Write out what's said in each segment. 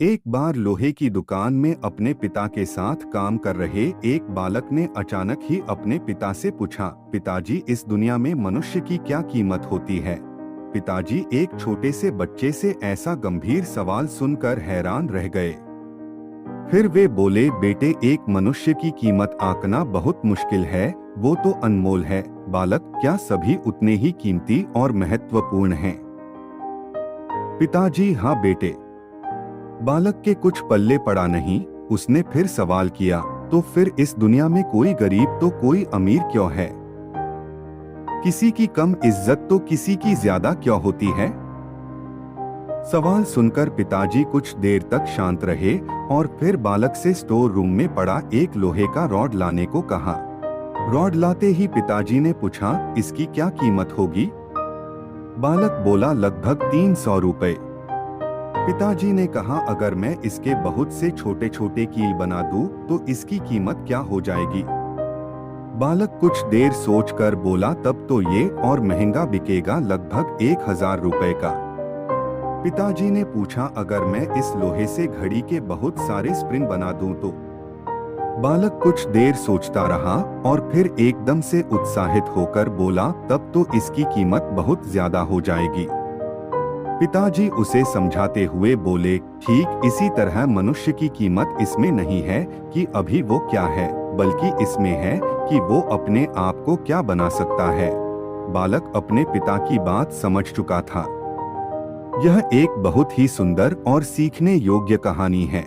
एक बार लोहे की दुकान में अपने पिता के साथ काम कर रहे एक बालक ने अचानक ही अपने पिता से पूछा, पिताजी, इस दुनिया में मनुष्य की क्या कीमत होती है? पिताजी एक छोटे से बच्चे से ऐसा गंभीर सवाल सुनकर हैरान रह गए। फिर वे बोले, बेटे, एक मनुष्य की कीमत आंकना बहुत मुश्किल है, वो तो अनमोल है। बालक, क्या सभी उतने ही कीमती और महत्वपूर्ण हैं? पिताजी, हाँ बेटे। बालक के कुछ पल्ले पड़ा नहीं। उसने फिर सवाल किया, तो फिर इस दुनिया में कोई गरीब तो कोई अमीर क्यों है? किसी की कम इज्जत तो किसी की ज्यादा क्यों होती है? सवाल सुनकर पिताजी कुछ देर तक शांत रहे और फिर बालक से स्टोर रूम में पड़ा एक लोहे का रॉड लाने को कहा। रॉड लाते ही पिताजी ने पूछा, इसकी क्या कीमत होगी? बालक बोला, लगभग 300 रुपए। पिताजी ने कहा, अगर मैं इसके बहुत से छोटे छोटे कील बना दूं, तो इसकी कीमत क्या हो जाएगी? बालक कुछ देर सोचकर बोला, तब तो ये और महंगा बिकेगा, लगभग 1000 रुपए का। पिताजी ने पूछा, अगर मैं इस लोहे से घड़ी के बहुत सारे स्प्रिंग बना दूं तो? बालक कुछ देर सोचता रहा और फिर एकदम से उत्साहित होकर बोला, तब तो इसकी कीमत बहुत ज्यादा हो जाएगी। पिताजी उसे समझाते हुए बोले, ठीक इसी तरह मनुष्य की कीमत इसमें नहीं है कि अभी वो क्या है, बल्कि इसमें है कि वो अपने आप को क्या बना सकता है। बालक अपने पिता की बात समझ चुका था। यह एक बहुत ही सुंदर और सीखने योग्य कहानी है।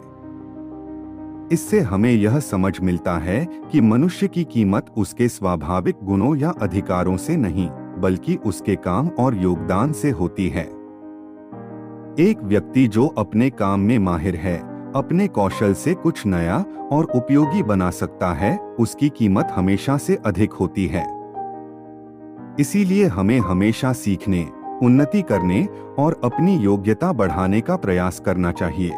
इससे हमें यह समझ मिलता है कि मनुष्य की कीमत उसके स्वाभाविक गुणों या अधिकारों से नहीं, बल्कि उसके काम और योगदान से होती है। एक व्यक्ति जो अपने काम में माहिर है, अपने कौशल से कुछ नया और उपयोगी बना सकता है, उसकी कीमत हमेशा से अधिक होती है। इसीलिए हमें हमेशा सीखने, उन्नति करने और अपनी योग्यता बढ़ाने का प्रयास करना चाहिए।